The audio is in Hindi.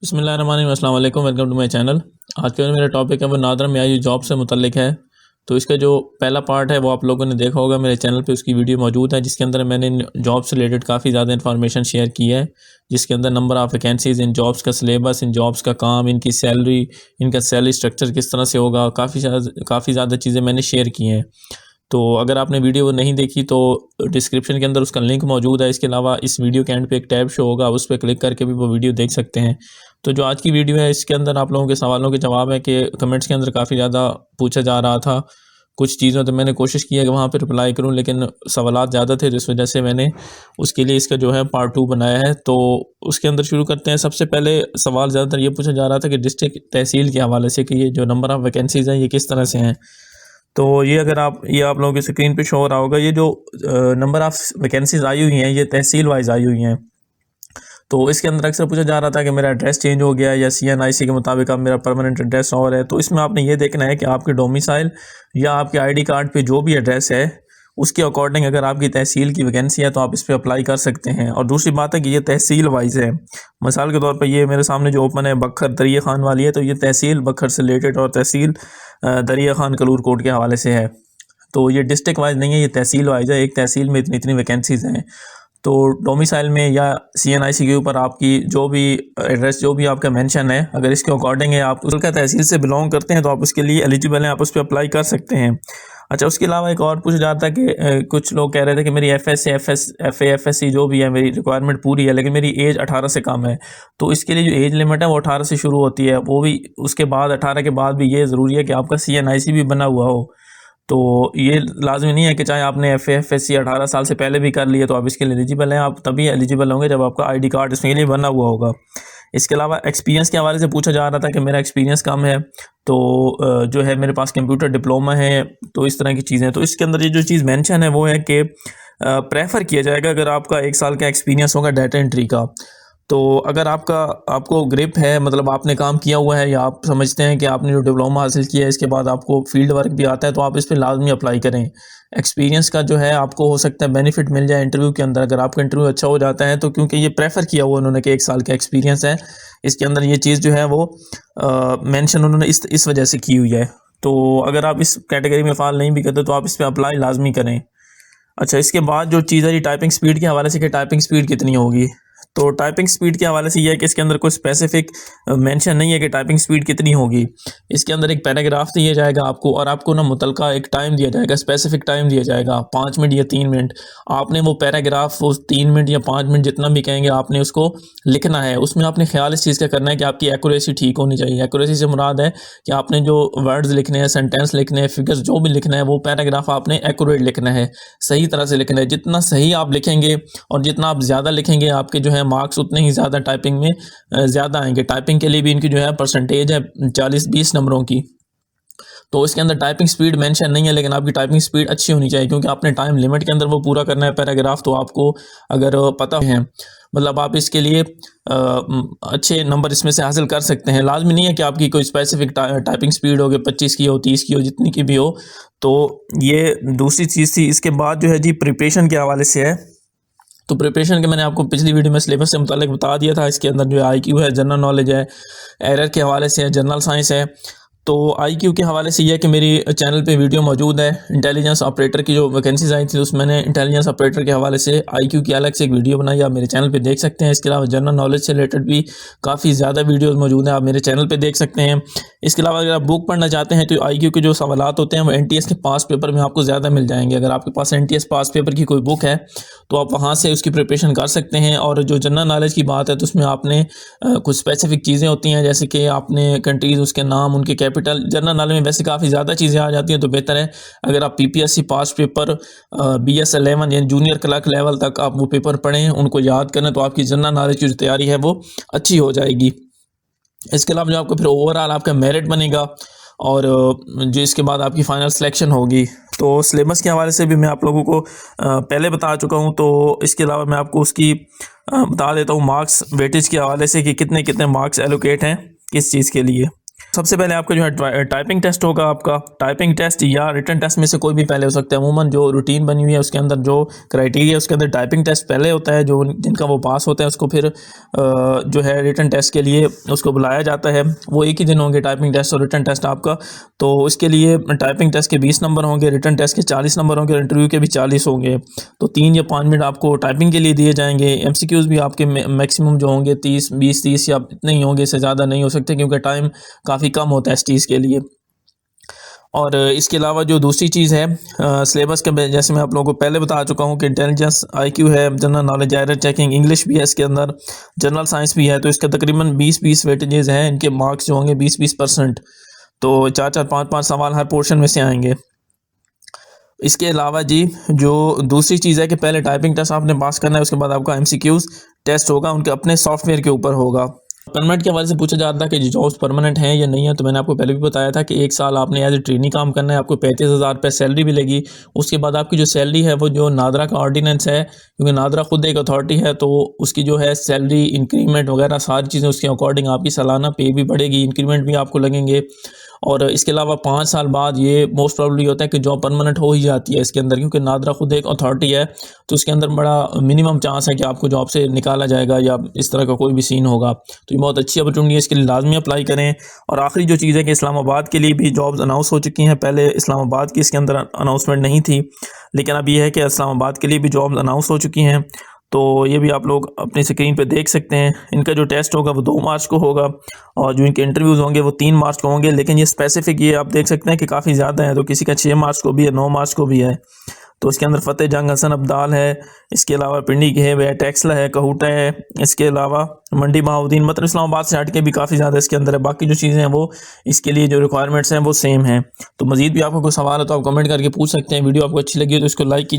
बिस्मिल्लाहिर्रहमानिर्रहीम, अस्सलाम वालेकुम, वेलकम टू माय चैनल। आज का जो मेरा टॉपिक है वो नादरा मियाजी जॉब से मुतल्लिक है। तो इसका जो पहला पार्ट है वो आप लोगों ने देखा होगा, मेरे चैनल पे उसकी वीडियो मौजूद है, जिसके अंदर मैंने जॉब से रिलेटेड काफ़ी ज़्यादा इन्फॉर्मेशन शेयर की है, जिसके अंदर number of vacancies, in jobs का सिलेबस, इन जॉब्स का काम, इनकी सैलरी, इनका सैलरी स्ट्रक्चर किस तरह से होगा, काफ़ी ज़्यादा चीज़ें मैंने शेयर की हैं। तो अगर आपने वीडियो नहीं देखी तो डिस्क्रिप्शन के अंदर उसका लिंक मौजूद है। इसके अलावा इस वीडियो के एंड पे एक टैब शो होगा, उस पर क्लिक करके भी वो वीडियो देख सकते हैं। तो जो आज की वीडियो है इसके अंदर आप लोगों के सवालों के जवाब है कि कमेंट्स के अंदर काफ़ी ज़्यादा पूछा जा रहा था। कुछ चीज़ों तो मैंने कोशिश की है कि वहाँ पे रिप्लाई करूँ, लेकिन सवालात ज़्यादा थे, जिस वजह से मैंने उसके लिए इसका जो है पार्ट 2 बनाया है। तो उसके अंदर शुरू करते हैं। सबसे पहले सवाल ज़्यादातर ये पूछा जा रहा था कि डिस्ट्रिक्ट तहसील के हवाले से कि ये जो नंबर ऑफ़ वैकेंसीज़ हैं ये किस तरह से हैं। तो ये आप लोगों की स्क्रीन पे शो हो रहा होगा, ये जो नंबर ऑफ़ वैकेंसीज़ आई हुई हैं ये तहसील वाइज़ आई हुई हैं। तो इसके अंदर अक्सर पूछा जा रहा था कि मेरा एड्रेस चेंज हो गया या सीएनआईसी के मुताबिक अब मेरा परमानेंट एड्रेस और है। तो इसमें आपने ये देखना है कि आपके डोमिसाइल या आपके आईडी कार्ड पे जो भी एड्रेस है उसके अकॉर्डिंग अगर आपकी तहसील की वैकेंसी है तो आप इस पर अप्लाई कर सकते हैं। और दूसरी बात है कि ये तहसील वाइज है। मिसाल के तौर पर ये मेरे सामने जो ओपन है बखर दरिया खान वाली है, तो ये तहसील बखर से रिलेटेड और तहसील दरिया खान कलूर कोट के हवाले से है। तो ये डिस्ट्रिक्ट वाइज नहीं है, ये तहसील वाइज है। एक तहसील में इतनी इतनी वैकेंसीज़ हैं। तो डोमिसाइल में या सीएनआईसी के ऊपर आपकी जो भी एड्रेस जो भी आपका मेंशन है, अगर इसके अकॉर्डिंग है, आप उसका तहसील से बिलोंग करते हैं तो आप उसके लिए एलिजिबल हैं, आप उस पर अप्लाई कर सकते हैं। अच्छा, उसके अलावा एक और पूछा जाता है कि कुछ लोग कह रहे थे कि मेरी एफएससी जो भी है मेरी रिक्वायरमेंट पूरी है, लेकिन मेरी एज 18 से कम है। तो इसके लिए जो एज लिमिट है वो 18 से शुरू होती है, वो भी उसके बाद 18 के बाद भी ये ज़रूरी है कि आपका सीएनआईसी भी बना हुआ हो। तो ये लाज़मी नहीं है कि चाहे आपने एफएससी 18 साल से पहले भी कर लिए तो आप इसके लिए एलिजिबल हैं। आप तभी एलिजिबल होंगे जब आपका आईडी कार्ड इसके लिए बना हुआ होगा। इसके अलावा एक्सपीरियंस के हवाले से पूछा जा रहा था कि मेरा एक्सपीरियंस कम है, तो जो है मेरे पास कंप्यूटर डिप्लोमा है, तो इस तरह की चीज़ें। तो इसके अंदर ये जो चीज़ मेंशन है वो है कि प्रेफर किया जाएगा अगर आपका 1 साल का एक्सपीरियंस होगा डाटा एंट्री का। तो अगर आपको ग्रिप है, मतलब आपने काम किया हुआ है, या आप समझते हैं कि आपने जो डिप्लोमा हासिल किया है इसके बाद आपको फील्ड वर्क भी आता है, तो आप इस पर लाजमी अप्लाई करें। एक्सपीरियंस का जो है आपको हो सकता है बेनिफिट मिल जाए इंटरव्यू के अंदर, अगर आपका इंटरव्यू अच्छा हो जाता है तो, क्योंकि ये प्रेफर किया हुआ उन्होंने कि 1 साल का एक्सपीरियंस है। इसके अंदर ये चीज़ जो है वो मेंशन उन्होंने इस वजह से की हुई है। तो अगर आप इस कैटेगरी में फ़ाल नहीं भी करते तो आप इस पर अप्लाई लाजमी करें। अच्छा, इसके बाद जो चीज़ है ये टाइपिंग स्पीड के हवाले से कि टाइपिंग स्पीड कितनी होगी। तो टाइपिंग स्पीड के हवाले से ये है कि इसके अंदर कोई स्पेसिफिक मेंशन नहीं है कि टाइपिंग स्पीड कितनी होगी। इसके अंदर एक पैराग्राफ दिया जाएगा आपको, और आपको ना मुतलका एक टाइम दिया जाएगा, स्पेसिफिक टाइम दिया जाएगा, 5 मिनट या 3 मिनट। आपने वो पैराग्राफ उस 3 मिनट या 5 मिनट जितना भी कहेंगे आपने उसको लिखना है। उसमें आपने ख्याल इस चीज़ का करना है कि आपकी एक्यूरेसी ठीक होनी चाहिए। एक्यूरेसी से मुराद है कि आपने जो वर्ड्स लिखने हैं, सेंटेंस लिखने हैं, फिगर्स जो भी लिखना है, वो पैराग्राफ आपने एक्यूरेट लिखना है, सही तरह से लिखना है। जितना सही आप लिखेंगे और जितना आप ज़्यादा लिखेंगे, आपके जो है मार्क्स उतने ही ज़्यादा टाइपिंग में ज़्यादा आएंगे। टाइपिंग के लिए भी इनकी जो है परसेंटेज है 40-20 नंबरों की। तो इसके अंदर टाइपिंग स्पीड मेंशन नहीं है, लेकिन आपकी टाइपिंग स्पीड अच्छी होनी चाहिए, क्योंकि आपने टाइम लिमिट के अंदर वो पूरा करना है पैराग्राफ। तो आपको अगर पता है, मतलब आप इसके लिए अच्छे नंबर इसमें से हासिल कर सकते हैं। लाजमी नहीं है कि आपकी कोई स्पेसिफिक टाइपिंग स्पीड हो, 25 की हो, 30 की हो, जितनी की भी हो। तो ये दूसरी चीज़ थी। इसके बाद जो है जी प्रिपरेशन के हवाले से है। तो प्रिपरेशन के मैंने आपको पिछली वीडियो में सिलेबस से मुतालिक बता दिया था। इसके अंदर जो IQ है, जनरल नॉलेज है, एरर के हवाले से है, जनरल साइंस है। तो IQ के हवाले से ये है कि मेरी चैनल पे वीडियो मौजूद है। इंटेलिजेंस ऑपरेटर की जो वैकेंसीज आई थी उसमें मैंने इंटेलिजेंस ऑपरेटर के हवाले से IQ की अलग से एक वीडियो बनाई, आप मेरे चैनल पे देख सकते हैं। इसके अलावा जनरल नॉलेज से रिलेटेड भी काफ़ी ज़्यादा वीडियोज़ मौजूद हैं, आप मेरे चैनल पर देख सकते हैं। इसके अलावा अगर आप बुक पढ़ना चाहते हैं तो IQ के जो सवालात होते हैं वो NTS के पास पेपर में आपको ज़्यादा मिल जाएंगे। अगर आपके पास NTS पास पेपर की कोई बुक है तो आप वहाँ से उसकी प्रिपरेशन कर सकते हैं। और जो जनरल नॉलेज की बात है तो उसमें आपने कुछ स्पेसिफिक चीज़ें होती हैं, जैसे कि आपने कंट्रीज़, उसके नाम, उनके कैपिटल। जनरल नॉलेज में वैसे काफ़ी ज़्यादा चीज़ें आ जाती हैं, तो बेहतर है अगर आप PPSC पास पेपर BS11 यानी जूनियर क्लर्क लेवल तक आप वो पेपर पढ़ें, उनको याद करें, तो आपकी जनरल नॉलेज की जो तैयारी है वो अच्छी हो जाएगी। इसके अलावा जो आपको फिर ओवरऑल आपका मेरिट बनेगा, और जो इसके बाद आपकी फ़ाइनल सिलेक्शन होगी। तो सिलेबस के हवाले से भी मैं आप लोगों को पहले बता चुका हूँ। तो इसके अलावा मैं आपको उसकी बता देता हूँ मार्क्स वेटेज के हवाले से कि कितने कितने मार्क्स एलोकेट हैं किस चीज़ के लिए। सबसे पहले आपका जो है टाइपिंग टेस्ट होगा। आपका टाइपिंग टेस्ट या रिटन टेस्ट में से कोई भी पहले हो सकता है। अमूमन जो रूटीन बनी हुई है उसके अंदर जो क्राइटेरिया उसके अंदर टाइपिंग टेस्ट पहले होता है। जो जिनका वो पास होता है उसको फिर जो है रिटन टेस्ट के लिए उसको बुलाया जाता है। वो एक ही दिन होंगे टाइपिंग टेस्ट और रिटन टेस्ट आपका। तो इसके लिए टाइपिंग टेस्ट के 20 नंबर होंगे, रिटन टेस्ट के 40 नंबर होंगे और इंटरव्यू के भी 40 होंगे। तो 3 या 5 मिनट आपको टाइपिंग के लिए दिए जाएंगे। एमसीक्यूज़ भी आपके मैक्सिमम जो होंगे 20-30 या इतने ही होंगे, इससे ज़्यादा नहीं हो सकते क्योंकि टाइम काफ़ी कम होता है इस चीज़ के लिए। और इसके अलावा जो दूसरी चीज़ है सिलेबस के, जैसे मैं आप लोगों को पहले बता चुका हूँ कि इंटेलिजेंस आईक्यू है, general knowledge error checking, English भी है इसके अंदर, जनरल साइंस भी है। तो इसके तकरीबन 20-20 वेटेजेस हैं। इनके मार्क्स जो होंगे 20-20%। तो 4-4 5-5 सवाल हर पोर्शन में से आएंगे। इसके अलावा जी जो दूसरी चीज़ है कि पहले टाइपिंग टेस्ट आपने पास करना है, उसके बाद आपका एमसीक्यूज़ टेस्ट होगा, उनके अपने सॉफ्टवेयर के ऊपर होगा। परमानेंट के हवाले से पूछा जाता था कि जॉब्स परमानेंट हैं या नहीं है। तो मैंने आपको पहले भी बताया था कि 1 साल आपने एज ए ट्रेनी काम करना है, आपको 35,000 रुपये सैलरी मिलेगी। उसके बाद आपकी जो सैलरी है वो जो नादरा का ऑर्डिनेंस है, क्योंकि नादरा खुद एक अथॉरिटी है, तो उसकी जो है सैलरी इंक्रीमेंट वगैरह सारी चीज़ें उसके अकॉर्डिंग आपकी सालाना पे भी बढ़ेगी, इंक्रीमेंट भी आपको लगेंगे। और इसके अलावा 5 साल बाद ये मोस्ट प्रॉब्ली होता है कि जॉब परमानेंट हो ही जाती है इसके अंदर, क्योंकि नादरा खुद एक अथॉरिटी है। तो उसके अंदर बड़ा मिनिमम चांस है कि आपको जॉब से निकाला जाएगा या इस तरह का कोई भी सीन होगा। तो ये बहुत अच्छी अपॉर्चुनिटी है, इसके लिए लाजमी अप्लाई करें। और आखिरी जो चीज़ है कि इस्लामाबाद के लिए भी जॉब्स अनाउंस हो चुकी हैं। पहले इस्लामाबाद की इसके अंदर अनाउंसमेंट नहीं थी, लेकिन अब ये है कि इस्लामाबाद के लिए भी जॉब्स अनाउंस हो चुकी हैं। तो ये भी आप लोग अपनी स्क्रीन पे देख सकते हैं। इनका जो टेस्ट होगा वो 2 मार्च को होगा और जो इनके इंटरव्यूज़ होंगे वो 3 मार्च को होंगे। लेकिन ये स्पेसिफिक ये आप देख सकते हैं कि काफ़ी ज़्यादा है। तो किसी का 6 मार्च को भी है, 9 मार्च को भी है। तो इसके अंदर फ़तेह जंग हसन अब्दाल है, इसके अलावा पिंडी घेब है, टेक्सला है, कहूटा है, इसके अलावा मंडी बहाउद्दीन, मतलब इस्लामाबाद से हट के भी काफ़ी ज़्यादा इसके अंदर है। बाकी जो चीज़ें हैं वो इसके लिए जो रिक्वायरमेंट्स हैं वो सेम हैं। तो मज़ीद भी आपको कोई सवाल है तो आप कमेंट करके पूछ सकते हैं। वीडियो आपको अच्छी लगी हो तो इसको लाइक कीजिए।